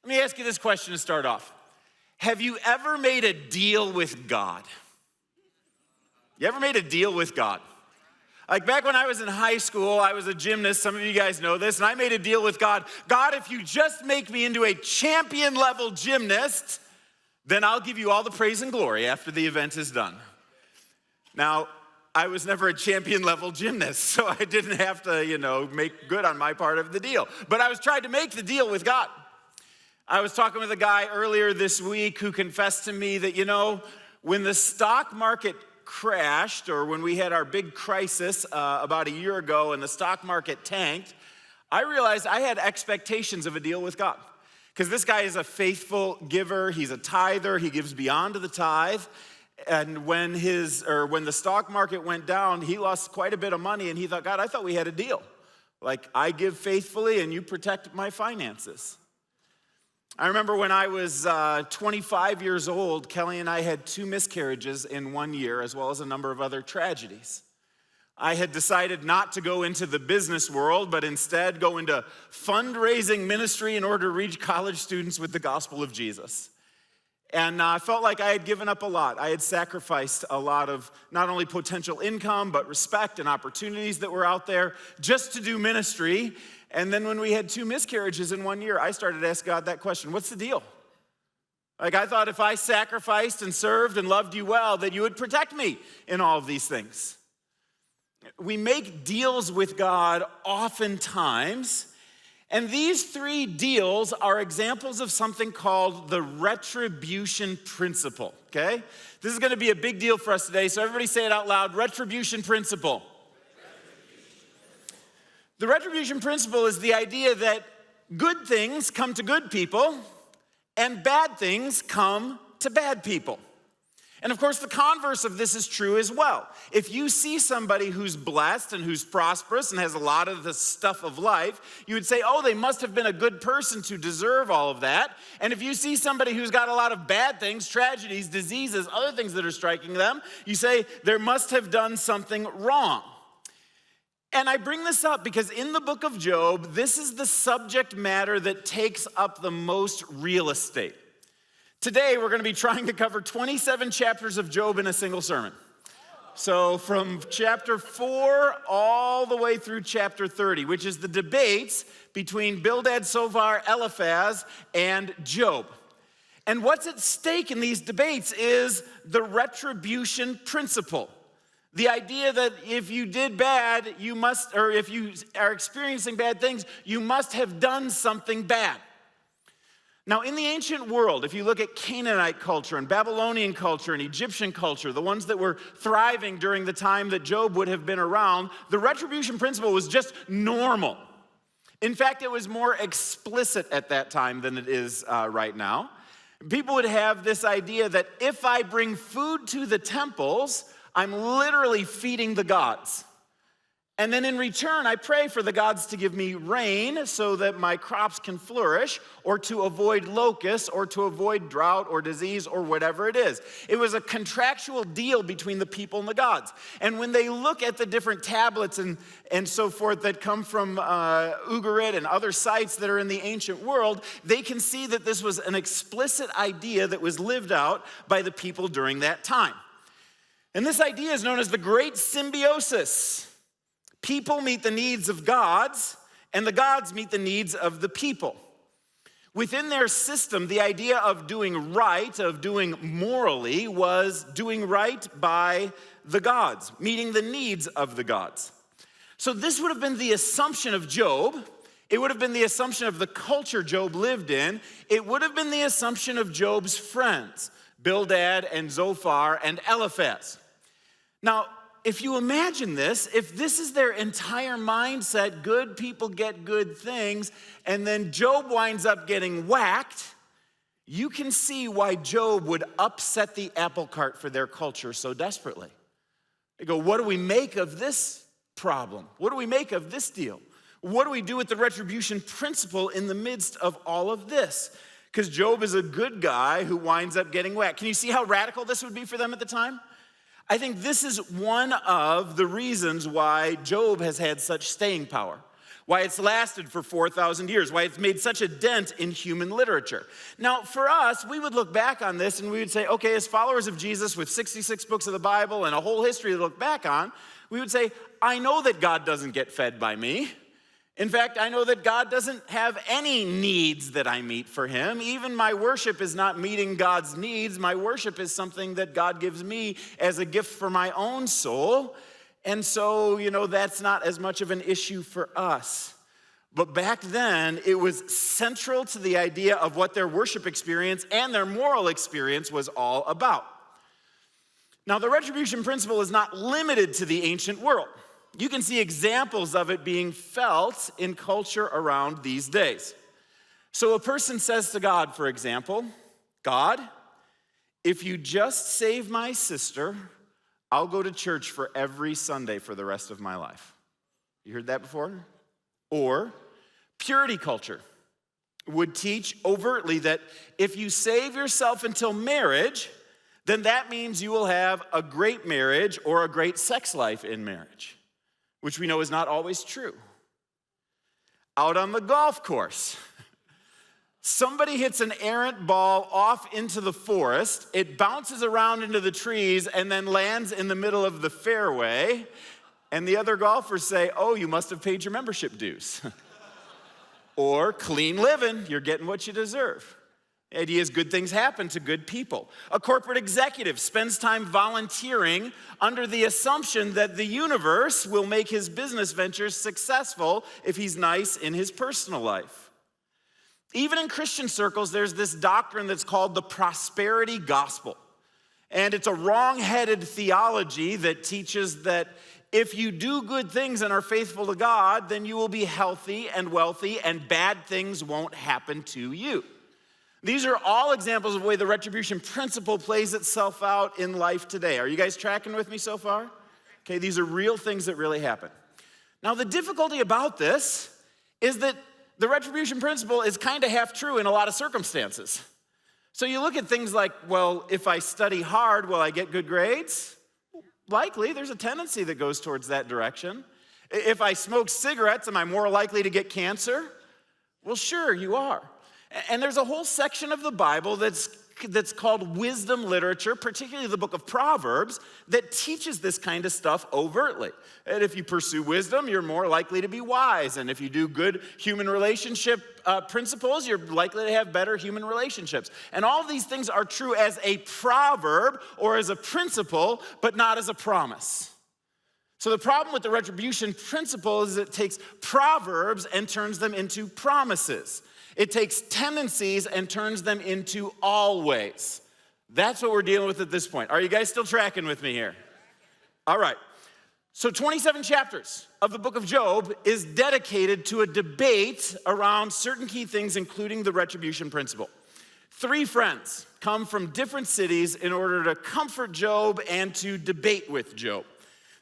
Let me ask you this question to start off. Have you ever made a deal with God? You ever made a deal with God? Like back when I was in high school, I was a gymnast. Some of you guys know this. And I made a deal with God. God, if you just make me into a champion level gymnast, then I'll give you all the praise and glory after the event is done. Now, I was never a champion level gymnast, so I didn't have to, make good on my part of the deal. But I was trying to make the deal with God. I was talking with a guy earlier this week who confessed to me that, when the stock market crashed, or when we had our big crisis about a year ago and the stock market tanked, I realized I had expectations of a deal with God. Because this guy is a faithful giver, he's a tither, he gives beyond the tithe. And when the stock market went down, he lost quite a bit of money, and he thought, God, I thought we had a deal. Like, I give faithfully and you protect my finances. I remember when I was 25 years old, Kelly and I had 2 miscarriages in 1 year, as well as a number of other tragedies. I had decided not to go into the business world, but instead go into fundraising ministry in order to reach college students with the gospel of Jesus. And I felt like I had given up a lot. I had sacrificed a lot of not only potential income, but respect and opportunities that were out there just to do ministry. And then when we had 2 miscarriages in 1 year, I started to ask God that question, what's the deal? Like, I thought if I sacrificed and served and loved you well, that you would protect me in all of these things. We make deals with God oftentimes, and these 3 deals are examples of something called the retribution principle, okay? This is gonna be a big deal for us today, so everybody say it out loud, retribution principle. The retribution principle is the idea that good things come to good people and bad things come to bad people. And of course, the converse of this is true as well. If you see somebody who's blessed and who's prosperous and has a lot of the stuff of life, you would say, oh, they must have been a good person to deserve all of that. And if you see somebody who's got a lot of bad things, tragedies, diseases, other things that are striking them, you say, they must have done something wrong. And I bring this up because in the book of Job, this is the subject matter that takes up the most real estate. Today, we're going to be trying to cover 27 chapters of Job in a single sermon. So from chapter 4 all the way through chapter 30, which is the debates between Bildad, Zophar, Eliphaz, and Job. And what's at stake in these debates is the retribution principle. The idea that if you did bad, you must, or if you are experiencing bad things, you must have done something bad. Now, in the ancient world, if you look at Canaanite culture and Babylonian culture and Egyptian culture, the ones that were thriving during the time that Job would have been around, the retribution principle was just normal. In fact, it was more explicit at that time than it is right now. People would have this idea that if I bring food to the temples, I'm literally feeding the gods. And then in return, I pray for the gods to give me rain so that my crops can flourish, or to avoid locusts, or to avoid drought or disease or whatever it is. It was a contractual deal between the people and the gods. And when they look at the different tablets and so forth that come from Ugarit and other sites that are in the ancient world, they can see that this was an explicit idea that was lived out by the people during that time. And this idea is known as the Great Symbiosis. People meet the needs of gods, and the gods meet the needs of the people. Within their system, the idea of doing right, of doing morally, was doing right by the gods, meeting the needs of the gods. So this would have been the assumption of Job. It would have been the assumption of the culture Job lived in. It would have been the assumption of Job's friends, Bildad and Zophar and Eliphaz. Now, if you imagine this, if this is their entire mindset, good people get good things, and then Job winds up getting whacked, you can see why Job would upset the apple cart for their culture so desperately. They go, what do we make of this problem? What do we make of this deal? What do we do with the retribution principle in the midst of all of this? Because Job is a good guy who winds up getting whacked. Can you see how radical this would be for them at the time? I think this is one of the reasons why Job has had such staying power. why it's lasted for 4,000 years, why it's made such a dent in human literature. Now, for us, we would look back on this and we would say, okay, as followers of Jesus with 66 books of the Bible and a whole history to look back on, we would say, I know that God doesn't get fed by me. In fact, I know that God doesn't have any needs that I meet for him. Even my worship is not meeting God's needs. My worship is something that God gives me as a gift for my own soul. And so, that's not as much of an issue for us. But back then, it was central to the idea of what their worship experience and their moral experience was all about. Now, the retribution principle is not limited to the ancient world. You can see examples of it being felt in culture around these days. So a person says to God, for example, God, if you just save my sister, I'll go to church for every Sunday for the rest of my life. You heard that before? Or purity culture would teach overtly that if you save yourself until marriage, then that means you will have a great marriage or a great sex life in marriage, which we know is not always true. Out on the golf course, somebody hits an errant ball off into the forest, it bounces around into the trees and then lands in the middle of the fairway, and the other golfers say, oh, you must have paid your membership dues. Or clean living, you're getting what you deserve. The idea is good things happen to good people. A corporate executive spends time volunteering under the assumption that the universe will make his business ventures successful if he's nice in his personal life. Even in Christian circles, there's this doctrine that's called the prosperity gospel. And it's a wrong-headed theology that teaches that if you do good things and are faithful to God, then you will be healthy and wealthy and bad things won't happen to you. These are all examples of the way the retribution principle plays itself out in life today. Are you guys tracking with me so far? Okay, these are real things that really happen. Now, the difficulty about this is that the retribution principle is kind of half true in a lot of circumstances. So you look at things like, well, if I study hard, will I get good grades? Likely, there's a tendency that goes towards that direction. If I smoke cigarettes, am I more likely to get cancer? Well, sure, you are. And there's a whole section of the Bible that's called wisdom literature, particularly the book of Proverbs, that teaches this kind of stuff overtly. And if you pursue wisdom, you're more likely to be wise. And if you do good human relationship principles, you're likely to have better human relationships. And all of these things are true as a proverb or as a principle, but not as a promise. So the problem with the retribution principle is it takes proverbs and turns them into promises. It takes tendencies and turns them into always. That's what we're dealing with at this point. Are you guys still tracking with me here? All right. So 27 chapters of the book of Job is dedicated to a debate around certain key things, including the retribution principle. 3 friends come from different cities in order to comfort Job and to debate with Job.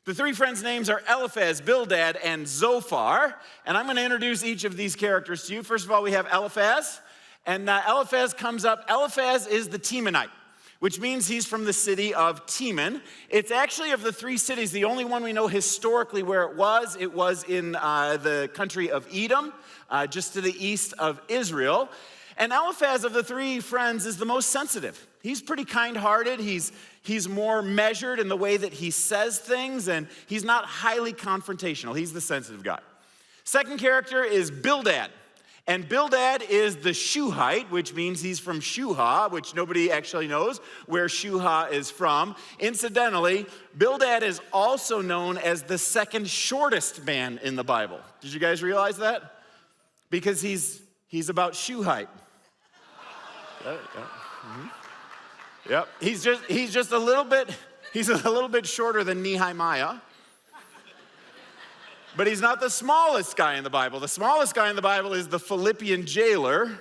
The 3 friends' names are Eliphaz, Bildad, and Zophar. And I'm going to introduce each of these characters to you. First of all, we have Eliphaz. And Eliphaz comes up. Eliphaz is the Temanite, which means he's from the city of Teman. It's actually, of the 3 cities, the only one we know historically where it was. It was in the country of Edom, just to the east of Israel. And Eliphaz of the 3 friends is the most sensitive. He's pretty kind-hearted. He's more measured in the way that he says things, and he's not highly confrontational. He's the sensitive guy. Second character is Bildad. And Bildad is the Shuhite, which means he's from Shuha, which nobody actually knows where Shuha is from. Incidentally, Bildad is also known as the second shortest man in the Bible. Did you guys realize that? Because he's about Shuhite. Yep. He's just a little bit shorter than Nehemiah. But he's not the smallest guy in the Bible. The smallest guy in the Bible is the Philippian jailer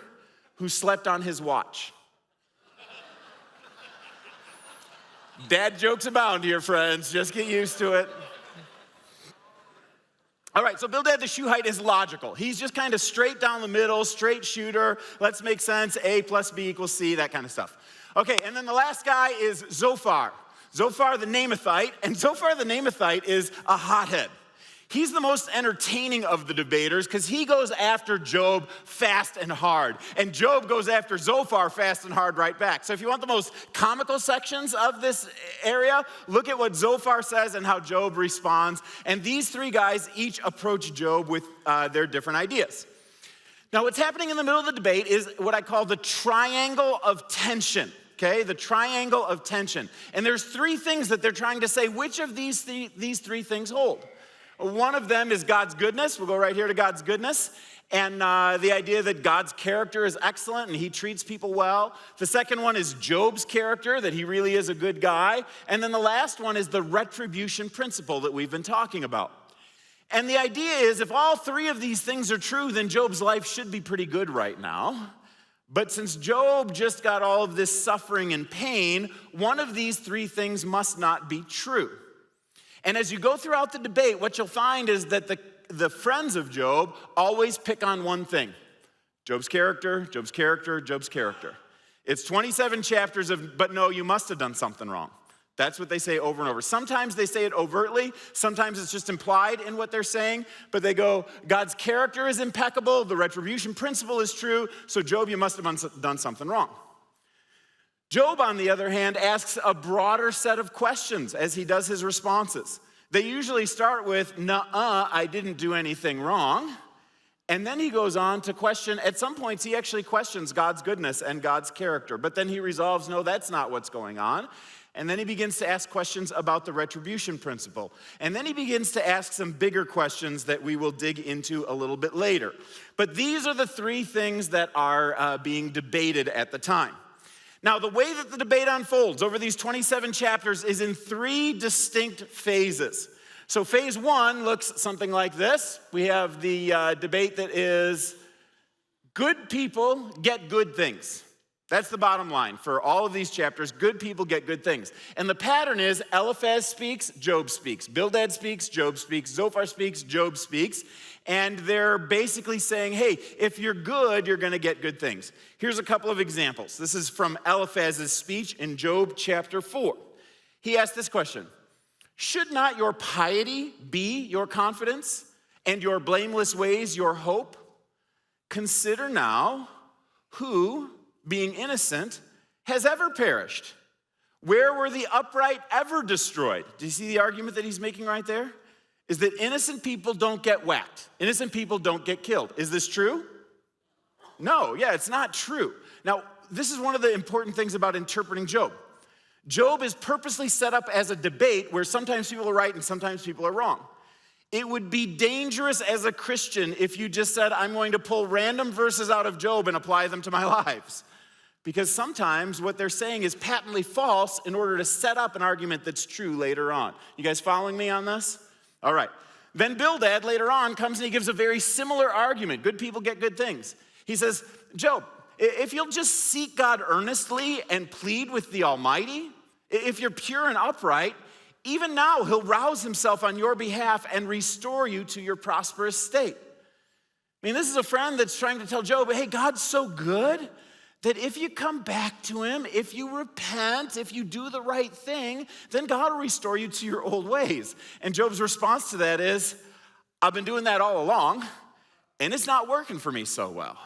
who slept on his watch. Dad jokes abound here, friends. Just get used to it. All right, so Bildad the Shuhite is logical. He's just kind of straight down the middle, straight shooter. Let's make sense. A plus B equals C, that kind of stuff. Okay, and then the last guy is Zophar. Zophar the Naamathite, and Zophar the Naamathite is a hothead. He's the most entertaining of the debaters because he goes after Job fast and hard. And Job goes after Zophar fast and hard right back. So if you want the most comical sections of this area, look at what Zophar says and how Job responds. And these three guys each approach Job with their different ideas. Now, what's happening in the middle of the debate is what I call the triangle of tension. Okay, the triangle of tension. And there's three things that they're trying to say. Which of these three things hold? One of them is God's goodness. We'll go right here to God's goodness. And the idea that God's character is excellent and he treats people well. The second one is Job's character, that he really is a good guy. And then the last one is the retribution principle that we've been talking about. And the idea is if all three of these things are true, then Job's life should be pretty good right now. But since Job just got all of this suffering and pain, one of these three things must not be true. And as you go throughout the debate, what you'll find is that the friends of Job always pick on one thing. Job's character, Job's character, Job's character. It's 27 chapters of, but no, you must have done something wrong. That's what they say over and over. Sometimes they say it overtly. Sometimes it's just implied in what they're saying. But they go, God's character is impeccable. The retribution principle is true. So Job, you must have done something wrong. Job, on the other hand, asks a broader set of questions as he does his responses. They usually start with, nuh-uh, I didn't do anything wrong. And then he goes on to question, at some points he actually questions God's goodness and God's character. But then he resolves, no, that's not what's going on. And then he begins to ask questions about the retribution principle. And then he begins to ask some bigger questions that we will dig into a little bit later. But these are the three things that are being debated at the time. Now, the way that the debate unfolds over these 27 chapters is in three distinct phases. So phase one looks something like this. We have the debate that is good people get good things. That's the bottom line for all of these chapters. Good people get good things. And the pattern is Eliphaz speaks, Job speaks. Bildad speaks, Job speaks. Zophar speaks, Job speaks. And they're basically saying, hey, if you're good, you're going to get good things. Here's a couple of examples. This is from Eliphaz's speech in Job chapter 4. He asked this question: should not your piety be your confidence and your blameless ways your hope? Consider now who, being innocent, has ever perished. Where were the upright ever destroyed? Do you see the argument that he's making right there? Is that innocent people don't get whacked. Innocent people don't get killed. Is this true? No, yeah, it's not true. Now, this is one of the important things about interpreting Job. Job is purposely set up as a debate where sometimes people are right and sometimes people are wrong. It would be dangerous as a Christian if you just said, I'm going to pull random verses out of Job and apply them to my lives. Because sometimes what they're saying is patently false in order to set up an argument that's true later on. You guys following me on this? All right. Then Bildad later on comes and he gives a very similar argument. Good people get good things. He says, Job, if you'll just seek God earnestly and plead with the Almighty, if you're pure and upright, even now he'll rouse himself on your behalf and restore you to your prosperous state. I mean, this is a friend that's trying to tell Job, hey, God's so good that if you come back to him, if you repent, if you do the right thing, then God will restore you to your old ways. And Job's response to that is, I've been doing that all along, and it's not working for me so well.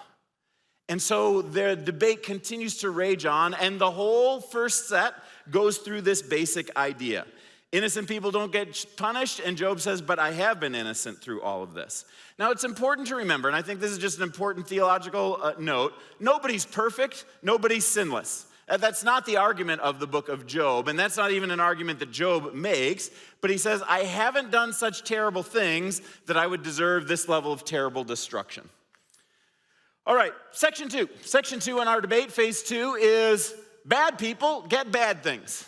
And so the debate continues to rage on, and the whole first set goes through this basic idea. Innocent people don't get punished, and Job says, but I have been innocent through all of this. Now, it's important to remember, and I think this is just an important theological note, nobody's perfect, nobody's sinless. That's not the argument of the book of Job, and that's not even an argument that Job makes, but he says, I haven't done such terrible things that I would deserve this level of terrible destruction. All right, section two. Section two in our debate, phase two, is bad people get bad things.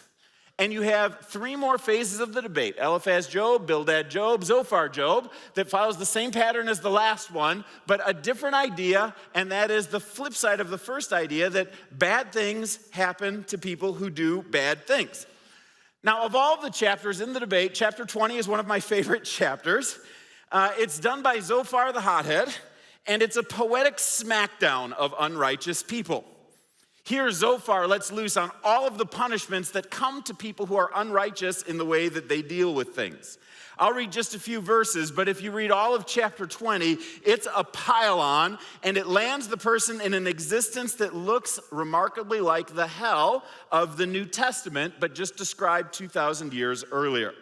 And you have three more phases of the debate: Eliphaz Job, Bildad Job, Zophar Job, that follows the same pattern as the last one, but a different idea, and that is the flip side of the first idea, that bad things happen to people who do bad things. Now, of all the chapters in the debate, chapter 20 is one of my favorite chapters. It's done by Zophar the hothead, and it's a poetic smackdown of unrighteous people. Here, Zophar lets loose on all of the punishments that come to people who are unrighteous in the way that they deal with things. I'll read just a few verses, but if you read all of chapter 20, it's a pile-on, and it lands the person in an existence that looks remarkably like the hell of the New Testament, but just described 2,000 years earlier.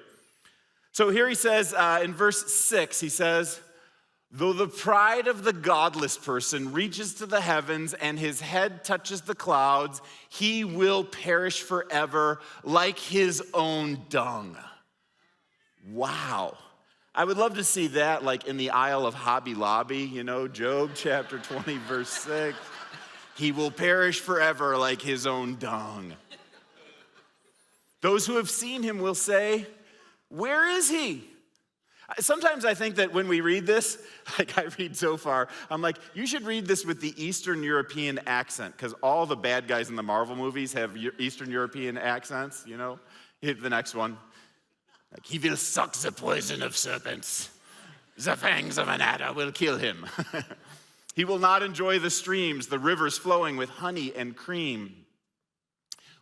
So here he says in verse 6, he says, though the pride of the godless person reaches to the heavens and his head touches the clouds, he will perish forever like his own dung. Wow. I would love to see that like in the aisle of Hobby Lobby, Job chapter 20, verse 6. He will perish forever like his own dung. Those who have seen him will say, where is he? Sometimes I think that when we read this, like I read Zophar, I'm like, you should read this with the Eastern European accent, because all the bad guys in the Marvel movies have Eastern European accents, Hit the next one. Like, he will suck the poison of serpents. The fangs of an adder will kill him. He will not enjoy the streams, the rivers flowing with honey and cream.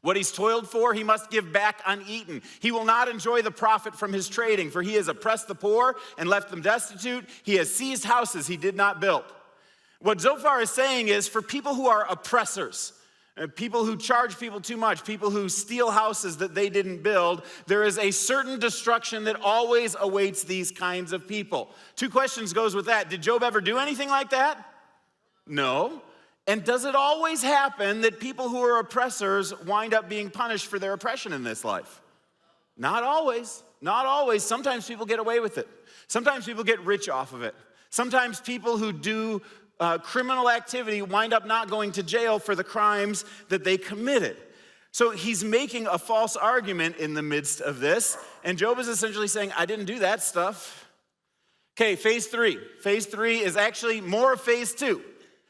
What he's toiled for, he must give back uneaten. He will not enjoy the profit from his trading, for he has oppressed the poor and left them destitute. He has seized houses he did not build. What Zophar is saying is, for people who are oppressors, people who charge people too much, people who steal houses that they didn't build, there is a certain destruction that always awaits these kinds of people. Two questions goes with that. Did Job ever do anything like that? No. And does it always happen that people who are oppressors wind up being punished for their oppression in this life? Not always. Not always. Sometimes people get away with it. Sometimes people get rich off of it. Sometimes people who do criminal activity wind up not going to jail for the crimes that they committed. So he's making a false argument in the midst of this, and Job is essentially saying, I didn't do that stuff. Okay, phase 3. Phase 3 is actually more of phase 2.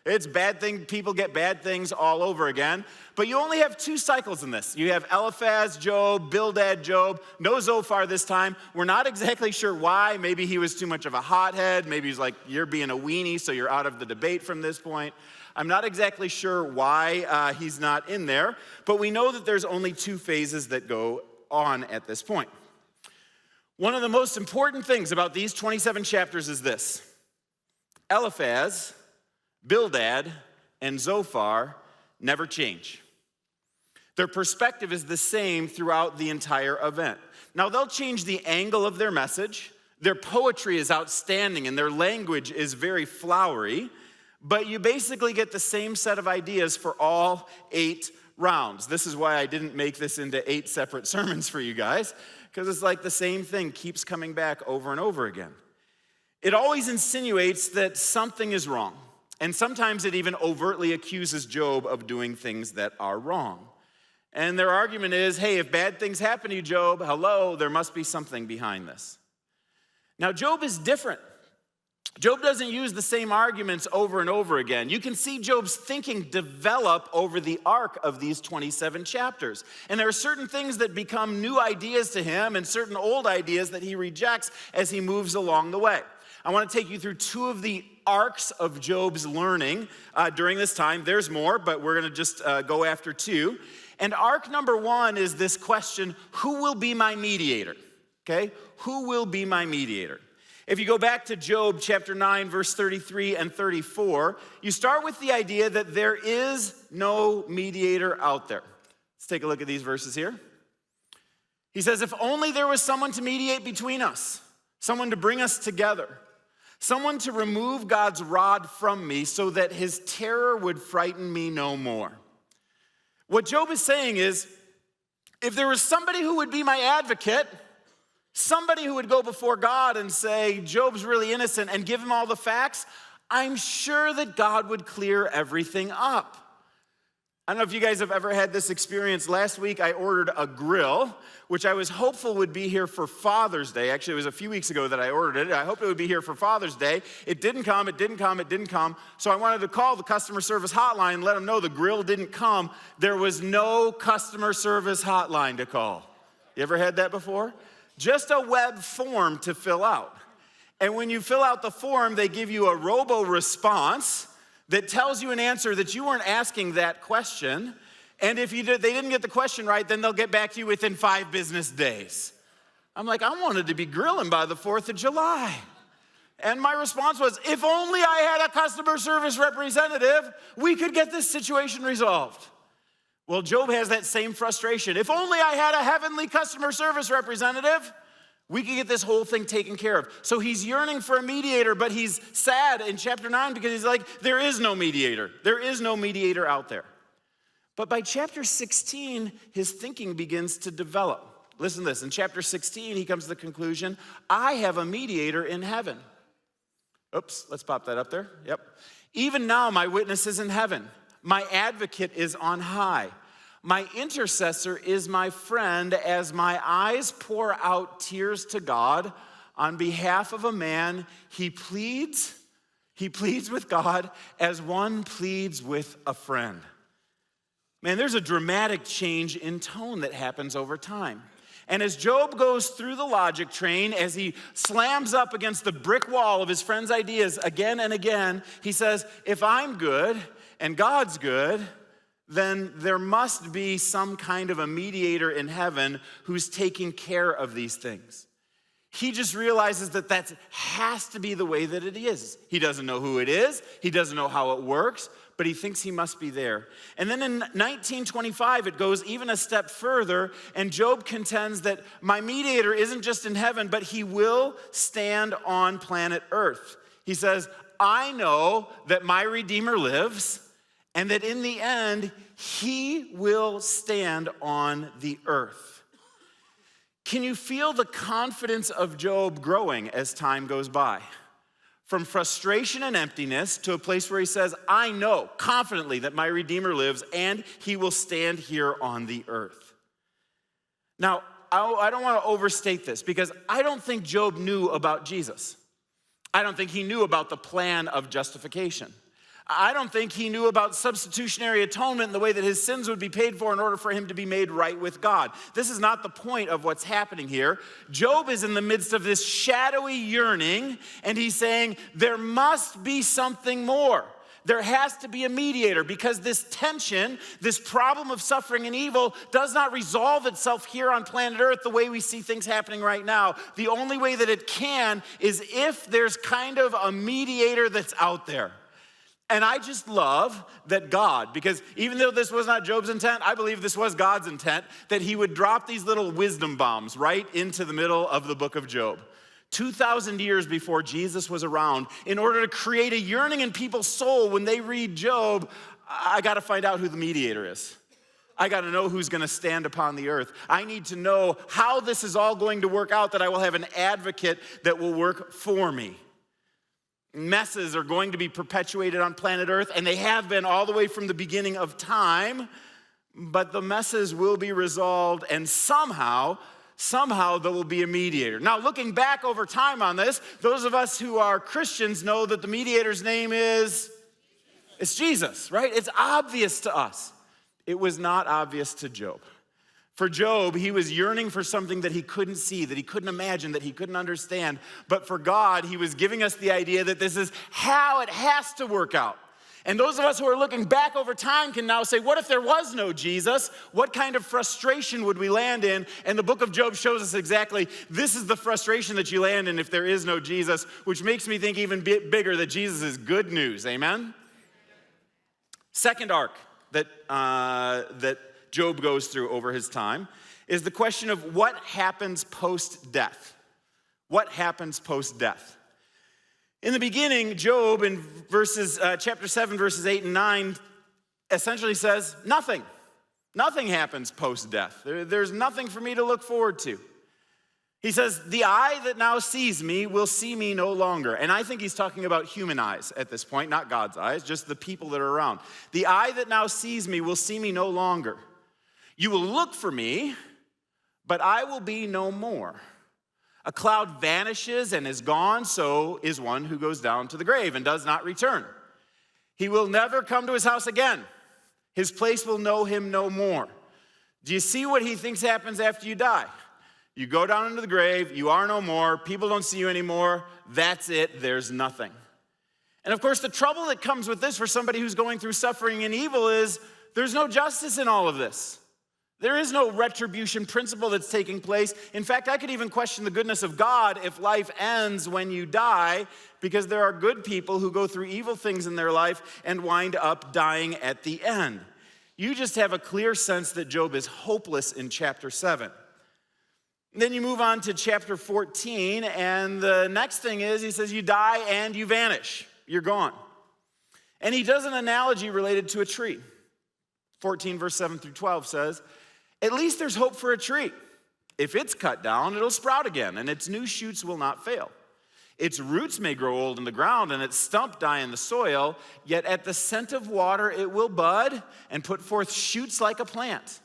It's bad thing, people get bad things all over again. But you only have 2 cycles in this. You have Eliphaz, Job, Bildad, Job. No Zophar this time. We're not exactly sure why. Maybe he was too much of a hothead. Maybe he's like, you're being a weenie, so you're out of the debate from this point. I'm not exactly sure why he's not in there. But we know that there's only 2 phases that go on at this point. One of the most important things about these 27 chapters is this. Eliphaz, Bildad, and Zophar never change. Their perspective is the same throughout the entire event. Now, they'll change the angle of their message. Their poetry is outstanding, and their language is very flowery, but you basically get the same set of ideas for all 8 rounds. This is why I didn't make this into 8 separate sermons for you guys, because it's like the same thing keeps coming back over and over again. It always insinuates that something is wrong. And sometimes it even overtly accuses Job of doing things that are wrong. And their argument is, hey, if bad things happen to you, Job, hello, there must be something behind this. Now, Job is different. Job doesn't use the same arguments over and over again. You can see Job's thinking develop over the arc of these 27 chapters. And there are certain things that become new ideas to him and certain old ideas that he rejects as he moves along the way. I want to take you through 2 of the arcs of Job's learning during this time. There's more, but we're going to just go after 2. And arc number 1 is this question, who will be my mediator? Okay, who will be my mediator? If you go back to Job chapter 9, verse 33 and 34, you start with the idea that there is no mediator out there. Let's take a look at these verses here. He says, if only there was someone to mediate between us, someone to bring us together, someone to remove God's rod from me so that his terror would frighten me no more. What Job is saying is, if there was somebody who would be my advocate, somebody who would go before God and say, Job's really innocent, and give him all the facts, I'm sure that God would clear everything up. I don't know if you guys have ever had this experience. Last week, I ordered a grill, which I was hopeful would be here for Father's Day. Actually, it was a few weeks ago that I ordered it. I hoped it would be here for Father's Day. It didn't come. So I wanted to call the customer service hotline and let them know the grill didn't come. There was no customer service hotline to call. You ever had that before? Just a web form to fill out. And when you fill out the form, they give you a robo response that tells you an answer that you weren't asking that question. And if they didn't get the question right, then they'll get back to you within 5 business days. I'm like, I wanted to be grilling by the 4th of July. And my response was, if only I had a customer service representative, we could get this situation resolved. Well, Job has that same frustration. If only I had a heavenly customer service representative, we could get this whole thing taken care of. So he's yearning for a mediator, but he's sad in chapter 9 because he's like, there is no mediator. There is no mediator out there. But by chapter 16, his thinking begins to develop. Listen to this. In chapter 16, he comes to the conclusion, I have a mediator in heaven. Oops, let's pop that up there. Yep. Even now, my witness is in heaven. My advocate is on high. My intercessor is my friend as my eyes pour out tears to God on behalf of a man. He pleads with God as one pleads with a friend. Man, there's a dramatic change in tone that happens over time. And as Job goes through the logic train, as he slams up against the brick wall of his friend's ideas again and again, he says, if I'm good and God's good, then there must be some kind of a mediator in heaven who's taking care of these things. He just realizes that has to be the way that it is. He doesn't know who it is. He doesn't know how it works, but he thinks he must be there. And then in 1925, it goes even a step further, and Job contends that my mediator isn't just in heaven, but he will stand on planet Earth. He says, I know that my Redeemer lives, and that in the end, he will stand on the earth. Can you feel the confidence of Job growing as time goes by? From frustration and emptiness to a place where he says, I know confidently that my Redeemer lives and he will stand here on the earth. Now, I don't want to overstate this because I don't think Job knew about Jesus. I don't think he knew about the plan of justification. I don't think he knew about substitutionary atonement and the way that his sins would be paid for in order for him to be made right with God. This is not the point of what's happening here. Job is in the midst of this shadowy yearning, and he's saying, there must be something more. There has to be a mediator because this tension, this problem of suffering and evil does not resolve itself here on planet Earth the way we see things happening right now. The only way that it can is if there's kind of a mediator that's out there. And I just love that God, because even though this was not Job's intent, I believe this was God's intent, that he would drop these little wisdom bombs right into the middle of the book of Job. 2,000 years before Jesus was around, in order to create a yearning in people's soul when they read Job, I got to find out who the mediator is. I got to know who's going to stand upon the earth. I need to know how this is all going to work out, that I will have an advocate that will work for me. Messes are going to be perpetuated on planet Earth, and they have been all the way from the beginning of time, but the messes will be resolved, and somehow there will be a mediator. Now, looking back over time on this, those of us who are Christians know that the mediator's name is Jesus, right? It's obvious to us. It was not obvious to Job. For Job, he was yearning for something that he couldn't see, that he couldn't imagine, that he couldn't understand. But for God, he was giving us the idea that this is how it has to work out. And those of us who are looking back over time can now say, what if there was no Jesus? What kind of frustration would we land in? And the book of Job shows us exactly this is the frustration that you land in if there is no Jesus, which makes me think even bigger that Jesus is good news. Amen? Second arc that Job goes through over his time is the question of what happens post-death. What happens post-death? In the beginning, Job in chapter 7, verses 8 and 9 essentially says nothing. Nothing happens post-death. There's nothing for me to look forward to. He says, the eye that now sees me will see me no longer. And I think he's talking about human eyes at this point, not God's eyes, just the people that are around. The eye that now sees me will see me no longer. You will look for me, but I will be no more. A cloud vanishes and is gone, so is one who goes down to the grave and does not return. He will never come to his house again. His place will know him no more. Do you see what he thinks happens after you die? You go down into the grave, you are no more, people don't see you anymore, that's it, there's nothing. And of course, the trouble that comes with this for somebody who's going through suffering and evil is There's no justice in all of this. There is no retribution principle that's taking place. In fact, I could even question the goodness of God if life ends when you die, because there are good people who go through evil things in their life and wind up dying at the end. You just have a clear sense that Job is hopeless in chapter 7. Then you move on to chapter 14, and the next thing is, he says, you die and you vanish. You're gone. And he does an analogy related to a tree. 14 verse 7 through 12 says, at least there's hope for a tree. If it's cut down, it'll sprout again, and its new shoots will not fail. Its roots may grow old in the ground, and its stump die in the soil, yet at the scent of water it will bud and put forth shoots like a plant.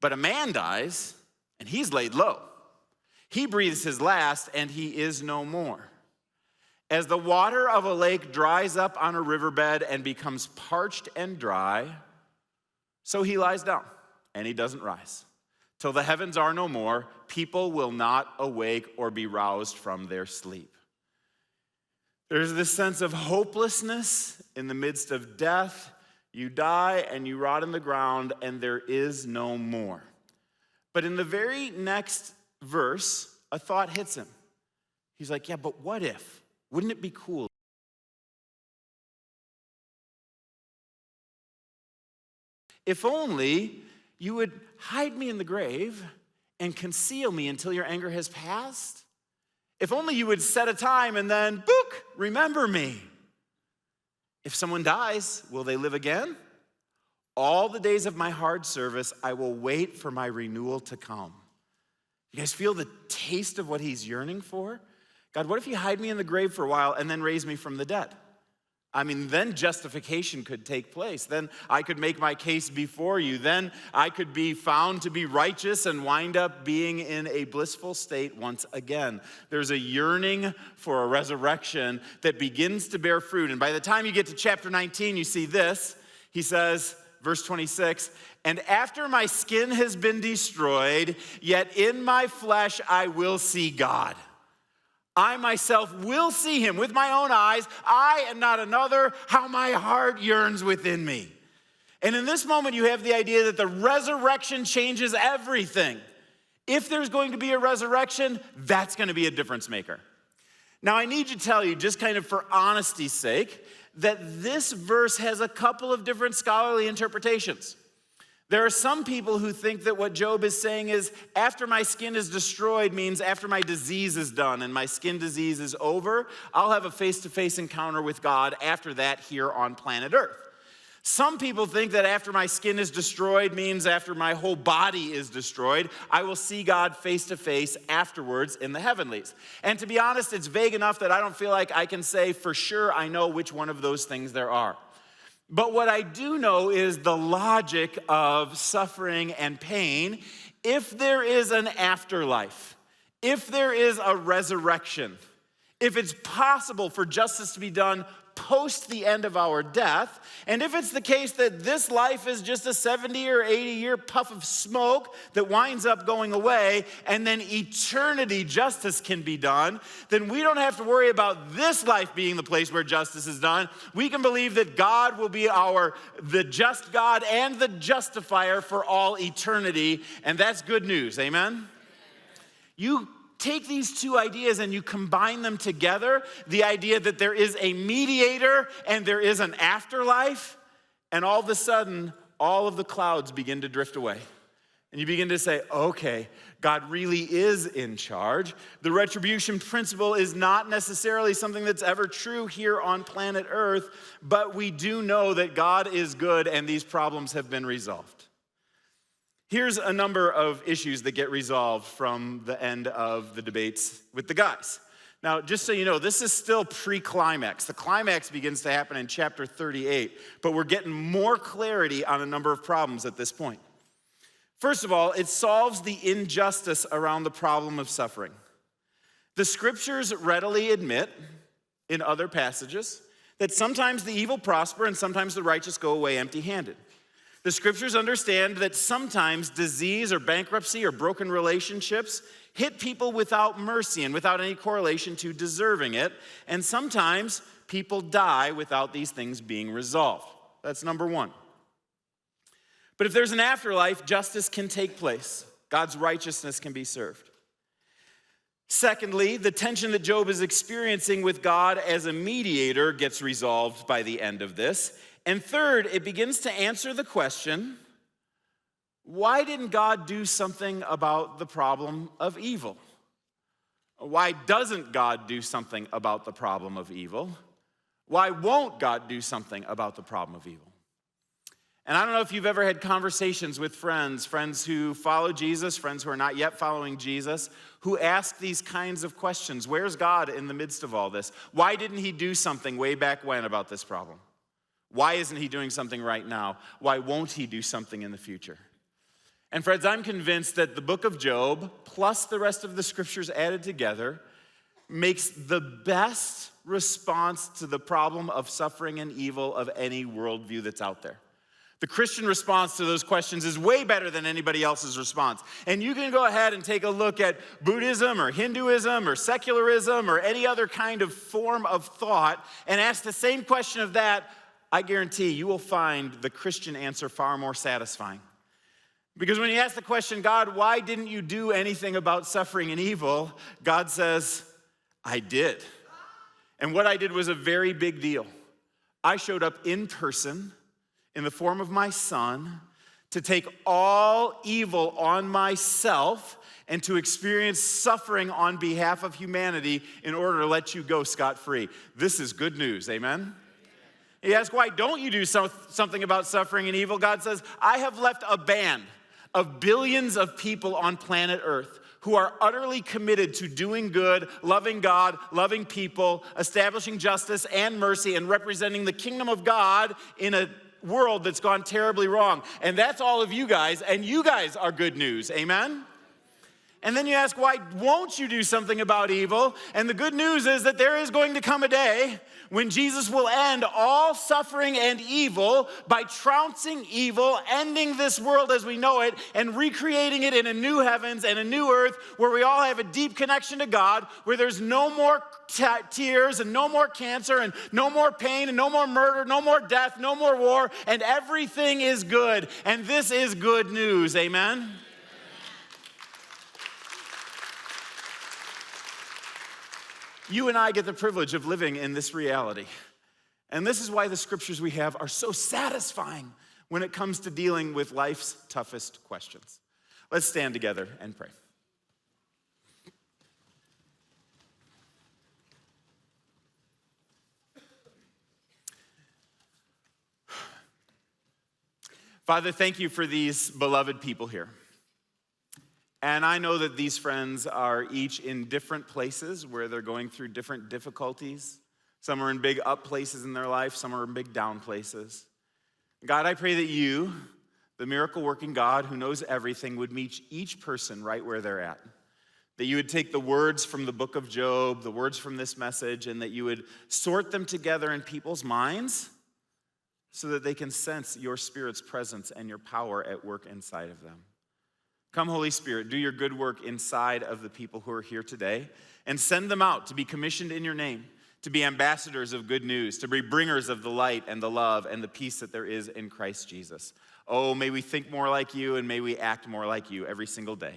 But a man dies, and he's laid low. He breathes his last, and he is no more. As the water of a lake dries up on a riverbed and becomes parched and dry, so he lies down, and he doesn't rise. Till the heavens are no more, people will not awake or be roused from their sleep. There's this sense of hopelessness in the midst of death. You die and you rot in the ground, and there is no more. But in the very next verse, a thought hits him. He's like, yeah, but what if? Wouldn't it be cool? If only you would hide me in the grave and conceal me until your anger has passed. If only you would set a time and then, book, remember me. If someone dies, will they live again? All the days of my hard service, I will wait for my renewal to come. You guys feel the taste of what he's yearning for? God, what if you hide me in the grave for a while and then raise me from the dead? I mean, then justification could take place. Then I could make my case before you. Then I could be found to be righteous and wind up being in a blissful state once again. There's a yearning for a resurrection that begins to bear fruit. And by the time you get to chapter 19, you see this. He says, verse 26, and after my skin has been destroyed, yet in my flesh I will see God. I myself will see him with my own eyes, I and not another, how my heart yearns within me. And in this moment, you have the idea that the resurrection changes everything. If there's going to be a resurrection, that's going to be a difference maker. Now, I need to tell you, just kind of for honesty's sake, that this verse has a couple of different scholarly interpretations. There are some people who think that what Job is saying is, after my skin is destroyed means after my disease is done and my skin disease is over, I'll have a face-to-face encounter with God after that here on planet Earth. Some people think that after my skin is destroyed means after my whole body is destroyed, I will see God face-to-face afterwards in the heavenlies. And to be honest, it's vague enough that I don't feel like I can say for sure I know which one of those things there are. But what I do know is the logic of suffering and pain. If there is an afterlife, if there is a resurrection, if it's possible for justice to be done post the end of our death, and if it's the case that this life is just a 70 or 80 year puff of smoke that winds up going away, and then eternity justice can be done, then we don't have to worry about this life being the place where justice is done. We can believe that God will be the just God and the justifier for all eternity, and that's good news, amen? You take these two ideas and you combine them together, the idea that there is a mediator and there is an afterlife, and all of a sudden, all of the clouds begin to drift away. And you begin to say, okay, God really is in charge. The retribution principle is not necessarily something that's ever true here on planet Earth, but we do know that God is good and these problems have been resolved. Here's a number of issues that get resolved from the end of the debates with the guys. Now, just so you know, this is still pre-climax. The climax begins to happen in chapter 38, but we're getting more clarity on a number of problems at this point. First of all, it solves the injustice around the problem of suffering. The scriptures readily admit, in other passages, that sometimes the evil prosper and sometimes the righteous go away empty-handed. The scriptures understand that sometimes disease or bankruptcy or broken relationships hit people without mercy and without any correlation to deserving it. And sometimes people die without these things being resolved. That's number one. But if there's an afterlife, justice can take place. God's righteousness can be served. Secondly, the tension that Job is experiencing with God as a mediator gets resolved by the end of this. And third, it begins to answer the question, why didn't God do something about the problem of evil? Why doesn't God do something about the problem of evil? Why won't God do something about the problem of evil? And I don't know if you've ever had conversations with friends who follow Jesus, friends who are not yet following Jesus, who ask these kinds of questions. Where's God in the midst of all this? Why didn't he do something way back when about this problem? Why isn't he doing something right now? Why won't he do something in the future? And friends, I'm convinced that the book of Job, plus the rest of the scriptures added together, makes the best response to the problem of suffering and evil of any worldview that's out there. The Christian response to those questions is way better than anybody else's response. And you can go ahead and take a look at Buddhism or Hinduism or secularism or any other kind of form of thought and ask the same question of that. I guarantee you will find the Christian answer far more satisfying. Because when you ask the question, God, why didn't you do anything about suffering and evil? God says, I did. And what I did was a very big deal. I showed up in person in the form of my son to take all evil on myself and to experience suffering on behalf of humanity in order to let you go scot-free. This is good news, amen? You ask, why don't you do something about suffering and evil? God says, I have left a band of billions of people on planet Earth who are utterly committed to doing good, loving God, loving people, establishing justice and mercy, and representing the kingdom of God in a world that's gone terribly wrong. And that's all of you guys, and you guys are good news, amen? And then you ask, why won't you do something about evil? And the good news is that there is going to come a day when Jesus will end all suffering and evil by trouncing evil, ending this world as we know it, and recreating it in a new heavens and a new earth where we all have a deep connection to God, where there's no more tears and no more cancer and no more pain and no more murder, no more death, no more war, and everything is good. And this is good news, amen? You and I get the privilege of living in this reality. And this is why the scriptures we have are so satisfying when it comes to dealing with life's toughest questions. Let's stand together and pray. Father, thank you for these beloved people here. And I know that these friends are each in different places where they're going through different difficulties. Some are in big up places in their life, some are in big down places. God, I pray that you, the miracle-working God who knows everything, would meet each person right where they're at. That you would take the words from the book of Job, the words from this message, and that you would sort them together in people's minds so that they can sense your Spirit's presence and your power at work inside of them. Come, Holy Spirit, do your good work inside of the people who are here today and send them out to be commissioned in your name, to be ambassadors of good news, to be bringers of the light and the love and the peace that there is in Christ Jesus. Oh, may we think more like you and may we act more like you every single day.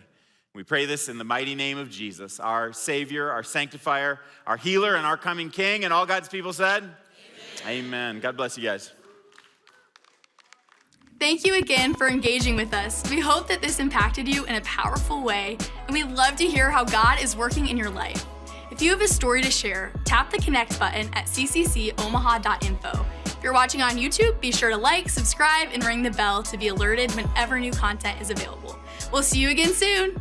We pray this in the mighty name of Jesus, our Savior, our sanctifier, our healer, and our coming King. And all God's people said, Amen. Amen. God bless you guys. Thank you again for engaging with us. We hope that this impacted you in a powerful way, and we'd love to hear how God is working in your life. If you have a story to share, tap the connect button at cccomaha.info. If you're watching on YouTube, be sure to like, subscribe, and ring the bell to be alerted whenever new content is available. We'll see you again soon.